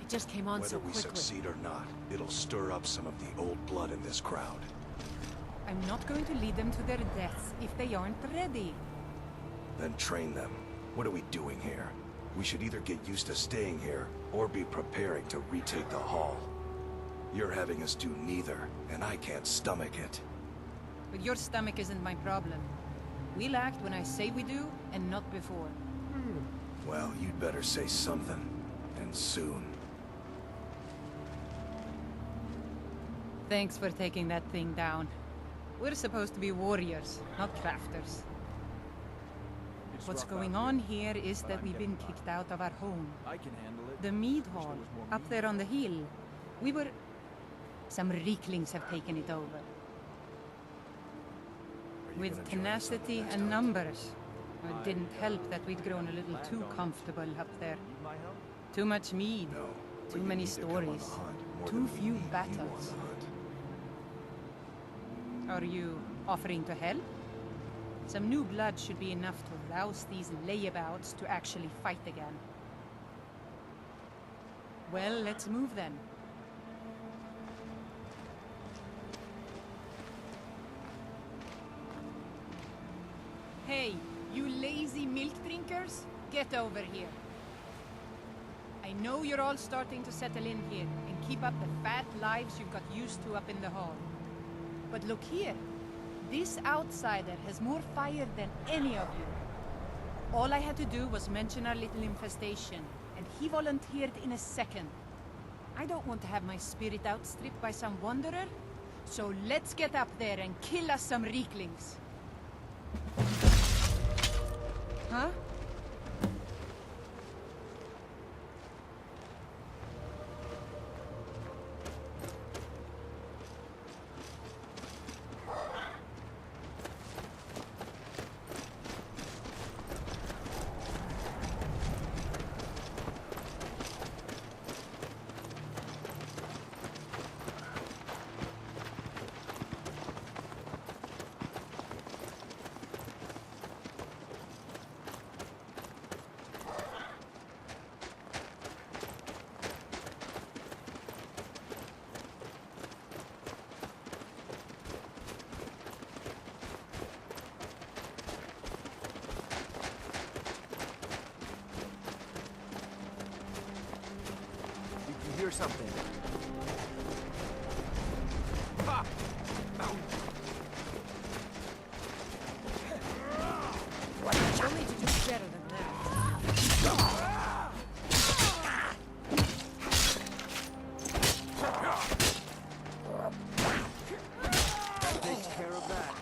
just came on so Whether we quickly. succeed or not, it'll stir up some of the old blood in this crowd. I'm not going to lead them to their deaths if they aren't ready. Then train them. What are we doing here? We should either get used to staying here, or be preparing to retake the hall. You're having us do neither, and I can't stomach it. But your stomach isn't my problem. We'll act when I say we do, and not before. Well, you'd better say something, and soon. Thanks for taking that thing down. We're supposed to be warriors, not crafters. What's going on here is that we've been kicked out of our home. I can handle it. The Mead Hall, up there on the hill. Some Reeklings have taken it over. Are you With gonna join us on the tenacity next and hunt? numbers. It didn't help that we'd grown a little too comfortable up there. Need my help? Too much mead, No, but too you many need to come on the stories, hunt more too than we few need you on battles. the hunt. Are you offering to help? Some new blood should be enough to rouse these layabouts to actually fight again. Well, let's move then. Hey, you lazy milk drinkers, get over here. I know you're all starting to settle in here and keep up the fat lives you've got used to up in the hall. But look here, this outsider has more fire than any of you. All I had to do was mention our little infestation, and he volunteered in a second. I don't want to have my spirit outstripped by some wanderer, so let's get up there and kill us some Reeklings. Huh? Did you hear something? Ha! You'll need to do better than that. That takes care of that.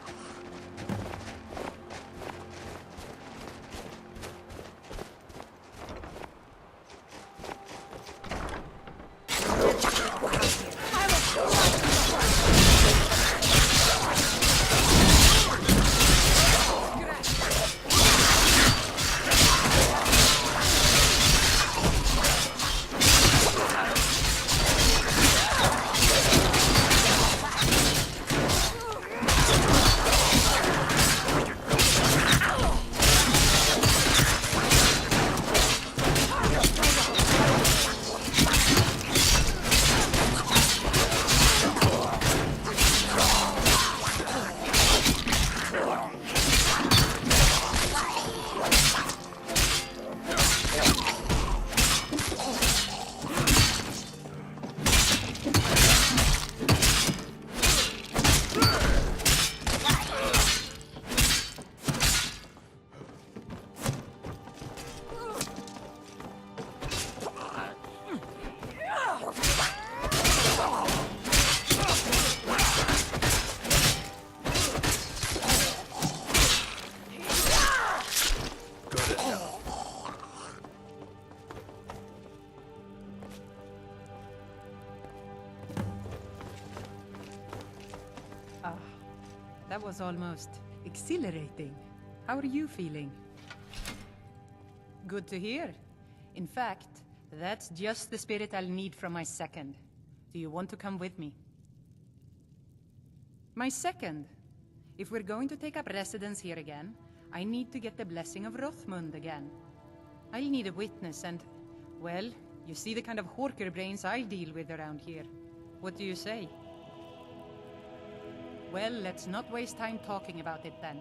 That was almost exhilarating. How are you feeling? Good to hear. In fact, that's just the spirit I'll need from my second. Do you want to come with me? My second. If we're going to take up residence here again, I need to get the blessing of Rothmund again. I'll need a witness and, well, You see the kind of horker brains I deal with around here. What do you say? Well, let's not waste time talking about it then.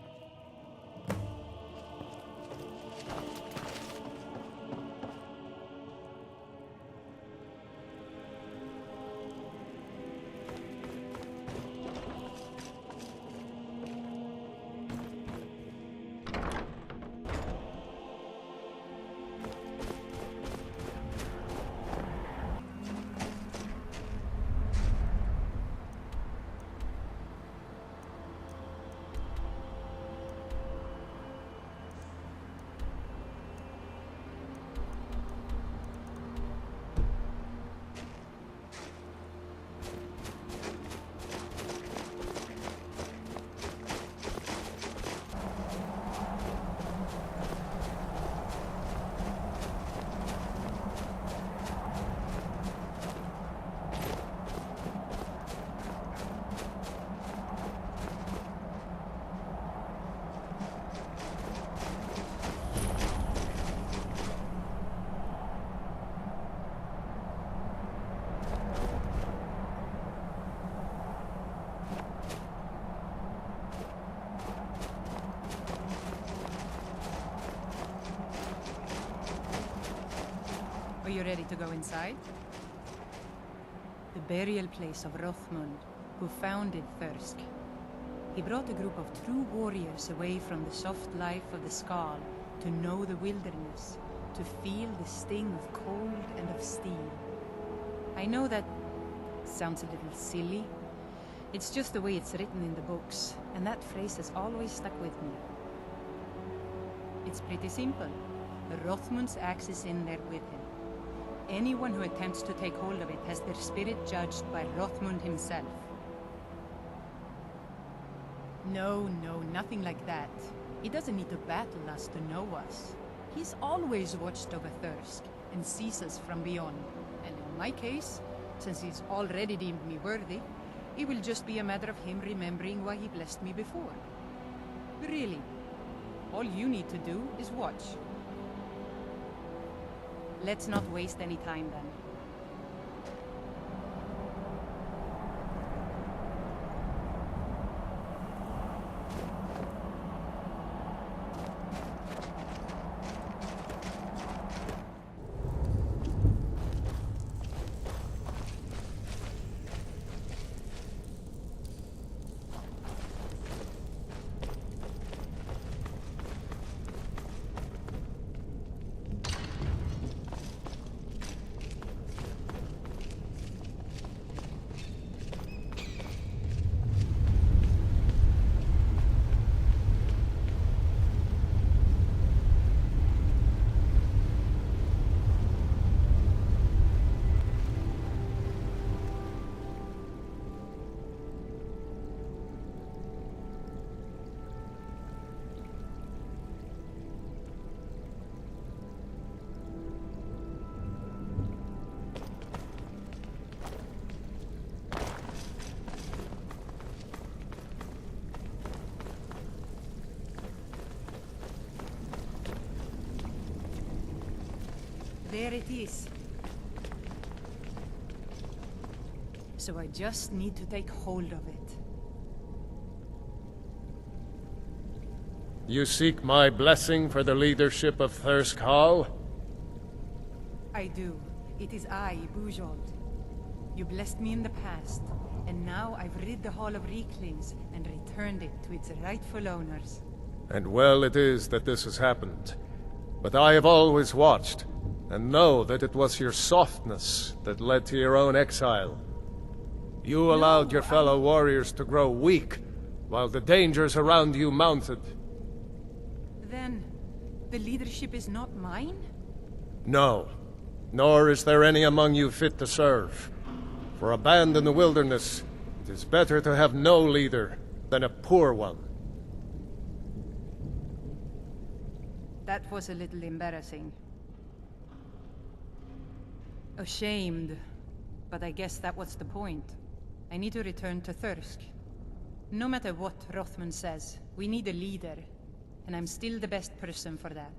Are you ready to go inside? The burial place of Rothmund, who founded Thirsk. He brought a group of true warriors away from the soft life of the Skal to know the wilderness, to feel the sting of cold and of steel. I know that sounds a little silly. It's just the way it's written in the books, and that phrase has always stuck with me. It's pretty simple. Rothmund's axe is in there with him. Anyone who attempts to take hold of it has their spirit judged by Rothmund himself. No, nothing like that. He doesn't need to battle us to know us. He's always watched over Thirsk and sees us from beyond. And in my case, since he's already deemed me worthy, it will just be a matter of him remembering why he blessed me before. Really, all you need to do is watch. Let's not waste any time then. There it is. So I just need to take hold of it. You seek my blessing for the leadership of Thirsk Hall? I do. It is I, Bujold. You blessed me in the past, and now I've rid the Hall of Reeklings and returned it to its rightful owners. And well it is that this has happened. But I have always watched, and know that it was your softness that led to your own exile. You allowed your fellow warriors to grow weak, while the dangers around you mounted. Then, the leadership is not mine? No, nor is there any among you fit to serve. For a band in the wilderness, it is better to have no leader than a poor one. That was a little embarrassing. Ashamed, but I guess that was the point. I need to return to Thirsk. No matter what Rothmund says, we need a leader, and I'm still the best person for that.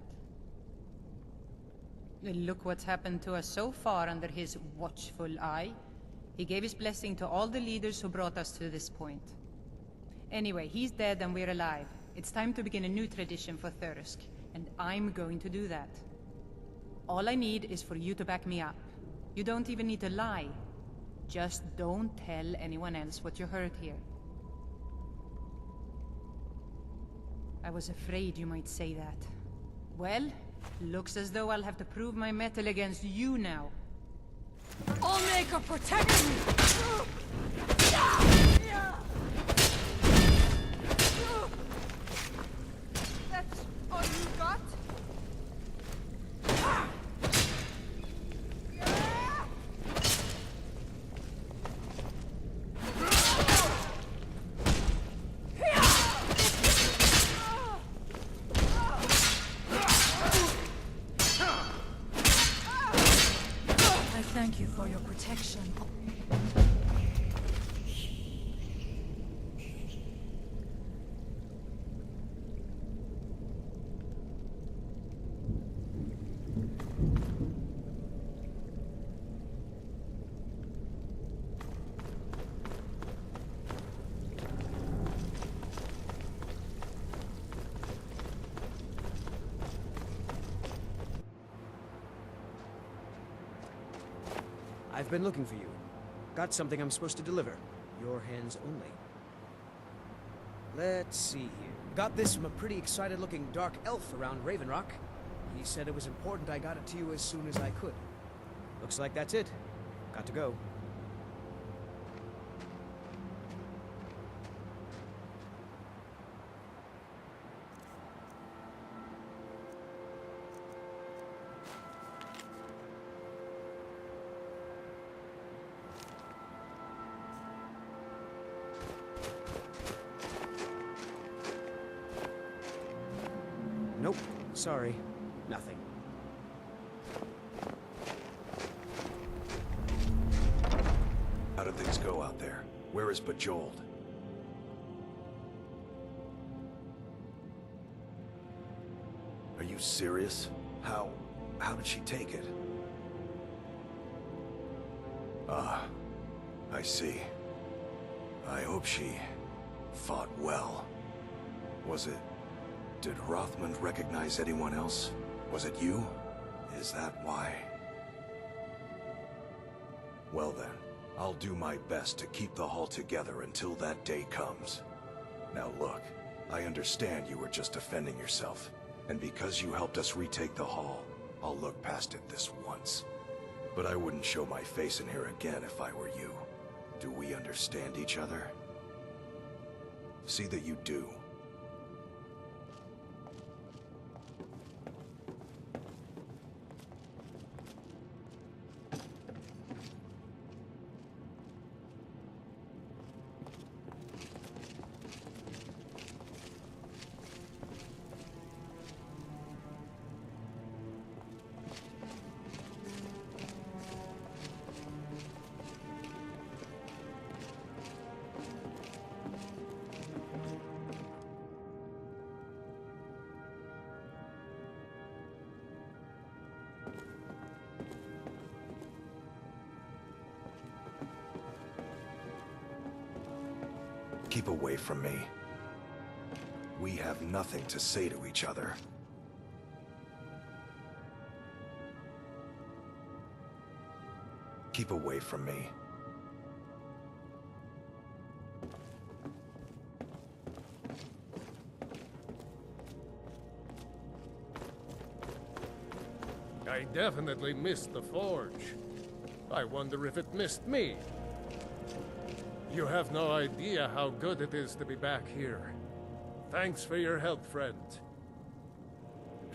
Look what's happened to us so far under his watchful eye. He gave his blessing to all the leaders who brought us to this point. Anyway, he's dead and we're alive. It's time to begin a new tradition for Thirsk, and I'm going to do that. All I need is for you to back me up. You don't even need to lie. Just don't tell anyone else what you heard here. I was afraid you might say that. Well, looks as though I'll have to prove my mettle against you now. I'll make her protect me! That's all you got? I thank you for your protection. I've been looking for you. Got something I'm supposed to deliver. Your hands only. Let's see here. Got this from a pretty excited-looking dark elf around Raven Rock. He said it was important I got it to you as soon as I could. Looks like that's it. Got to go. Nope. Sorry. Nothing. How do things go out there? Where is Bejeweled? Are you serious? How did she take it? Ah, I see. I hope she fought well. Did Rothmund recognize anyone else? Was it you? Is that why? Well then, I'll do my best to keep the Hall together until that day comes. Now look, I understand you were just defending yourself, and because you helped us retake the Hall, I'll look past it this once. But I wouldn't show my face in here again if I were you. Do we understand each other? See that you do. Keep away from me. We have nothing to say to each other. Keep away from me. I definitely missed the forge. I wonder if it missed me. You have no idea how good it is to be back here. Thanks for your help, friend.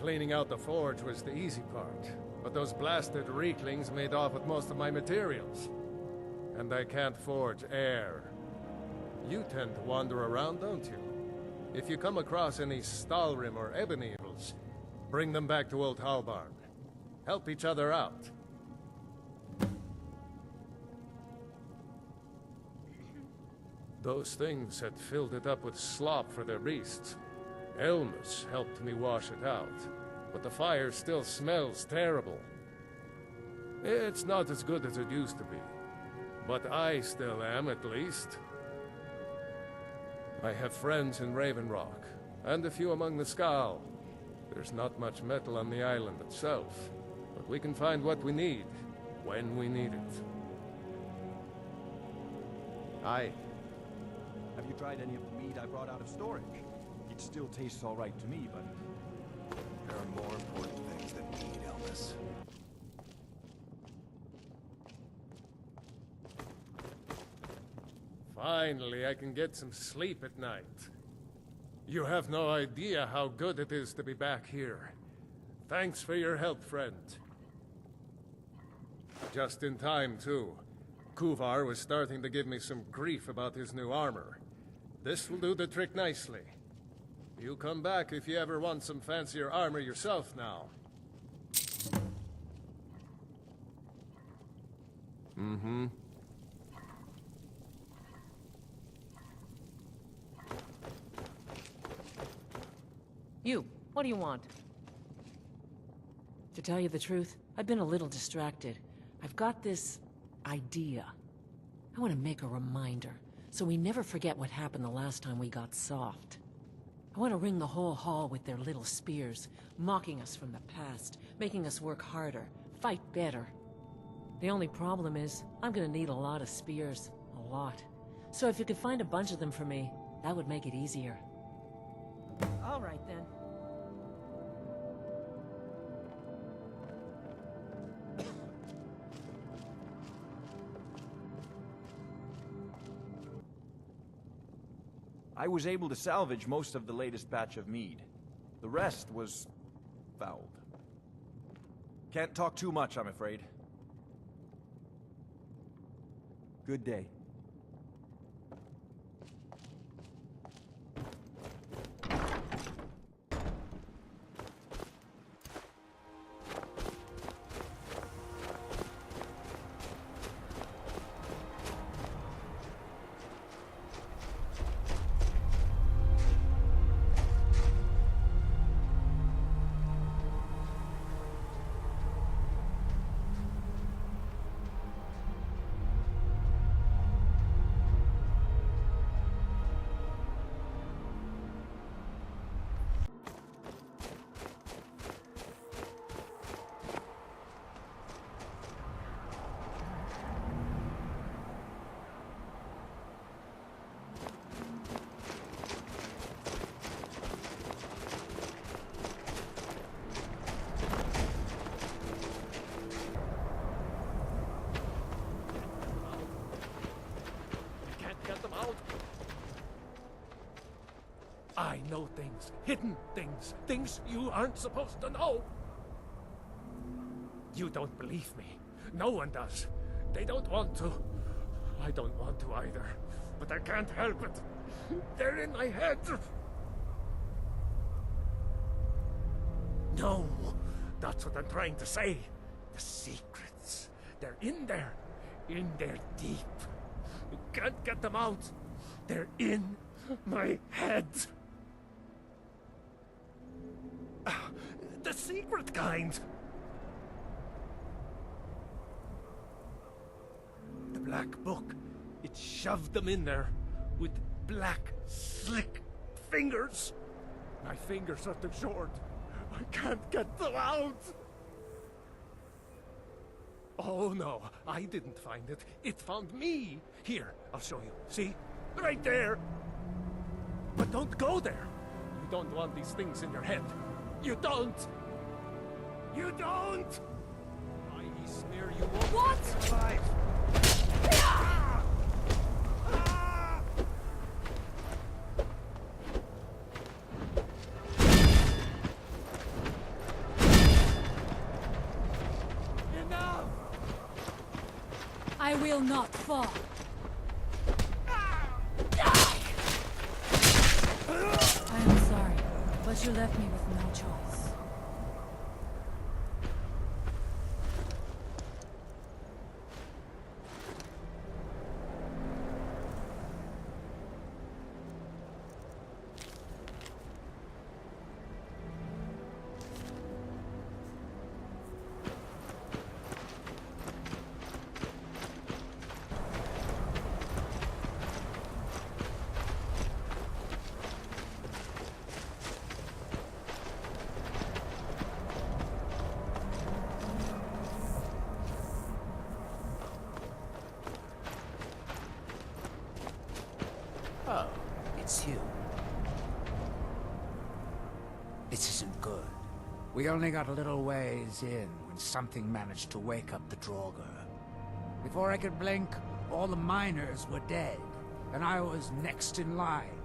Cleaning out the forge was the easy part, but those blasted Reeklings made off with most of my materials. And I can't forge air. You tend to wander around, don't you? If you come across any SKYRIM or ebony evils, bring them back to Old Halbarn. Help each other out. Those things had filled it up with slop for their beasts. Elmus helped me wash it out, but the fire still smells terrible. It's not as good as it used to be. But I still am, at least. I have friends in Raven Rock, and a few among the Skal. There's not much metal on the island itself, but we can find what we need, when we need it. Aye. Have you tried any of the mead I brought out of storage? It still tastes all right to me, but... There are more important things than mead, Elvis. Finally, I can get some sleep at night. You have no idea how good it is to be back here. Thanks for your help, friend. Just in time, too. Kuvar was starting to give me some grief about his new armor. This will do the trick nicely. You come back if you ever want some fancier armor yourself now. Mm-hmm. You, what do you want? To tell you the truth, I've been a little distracted. I've got this idea. I want to make a reminder, so we never forget what happened the last time we got soft. I want to ring the whole hall with their little spears, mocking us from the past, making us work harder, fight better. The only problem is, I'm gonna need a lot of spears. A lot. So if you could find a bunch of them for me, that would make it easier. All right, then. I was able to salvage most of the latest batch of mead. The rest was... fouled. Can't talk too much, I'm afraid. Good day. I know things, hidden things, things you aren't supposed to know. You don't believe me. No one does. They don't want to. I don't want to either. But I can't help it. They're in my head. No, that's what I'm trying to say. The secrets. They're in there. In there deep. You can't get them out. They're in my head. The secret kind. The black book. It shoved them in there with black, slick fingers. My fingers are too short. I can't get them out. Oh no, I didn't find it. It found me. Here, I'll show you. See? Right there. But don't go there. You don't want these things in your head. You don't. You don't. I smear you won't What? alive. Enough. I will not fall. I am sorry, but you left me with no choice. isn't good. We only got a little ways in when something managed to wake up the Draugr. Before I could blink, all the miners were dead, and I was next in line.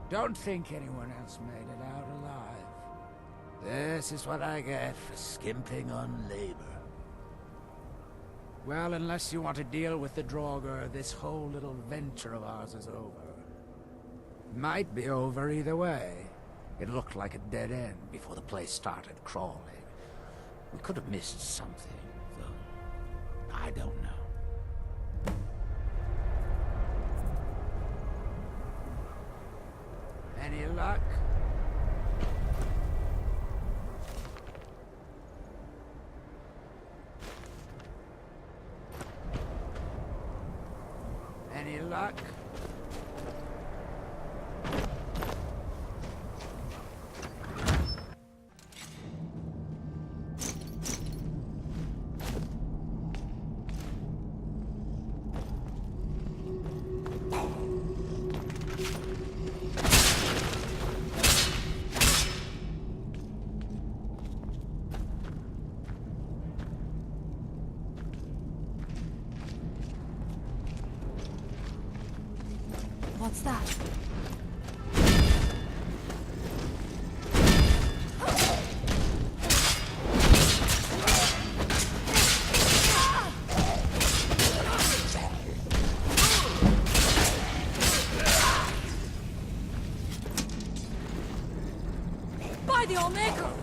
Don't think anyone else made it out alive. This is what I get for skimping on labor. Well, unless you want to deal with the Draugr, this whole little venture of ours is over. Might be over either way. It looked like a dead end before the place started crawling. We could have missed something, though. I don't know. Any luck? Any luck? What's that? By the Omega!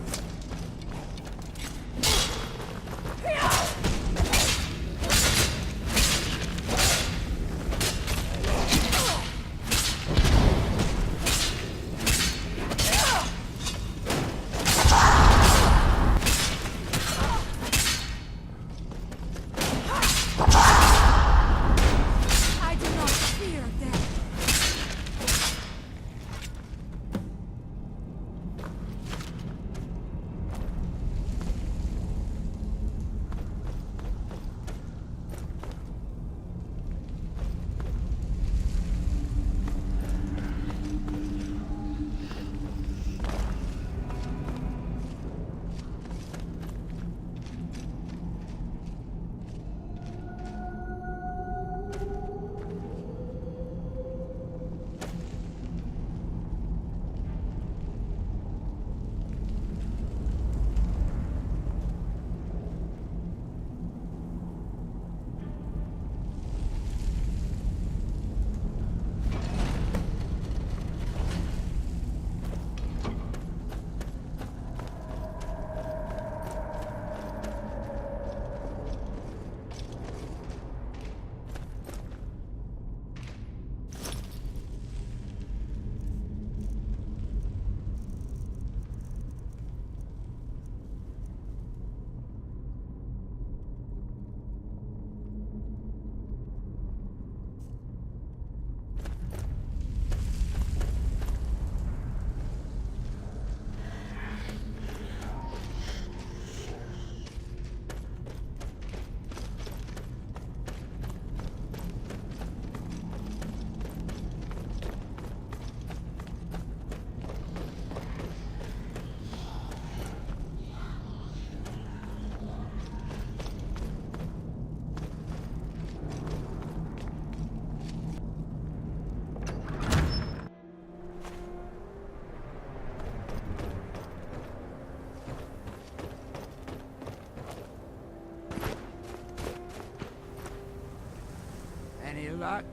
Any luck?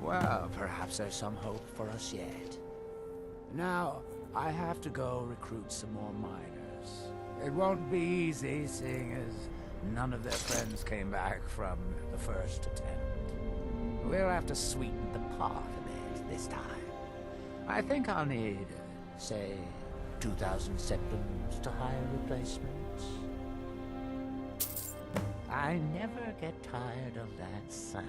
Well, perhaps there's some hope for us yet. Now, I have to go recruit some more miners. It won't be easy, seeing as none of their friends came back from the first attempt. We'll have to sweeten the pot a bit this time. I think I'll need, say, 2,000 seplums to hire replacements. I never get tired of that sound.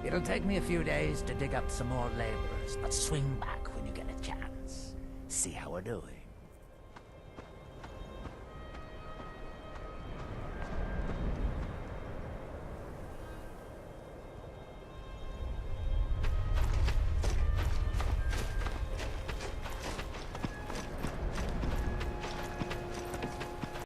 It'll take me a few days to dig up some more laborers, but swing back when you get a chance. See how we're doing.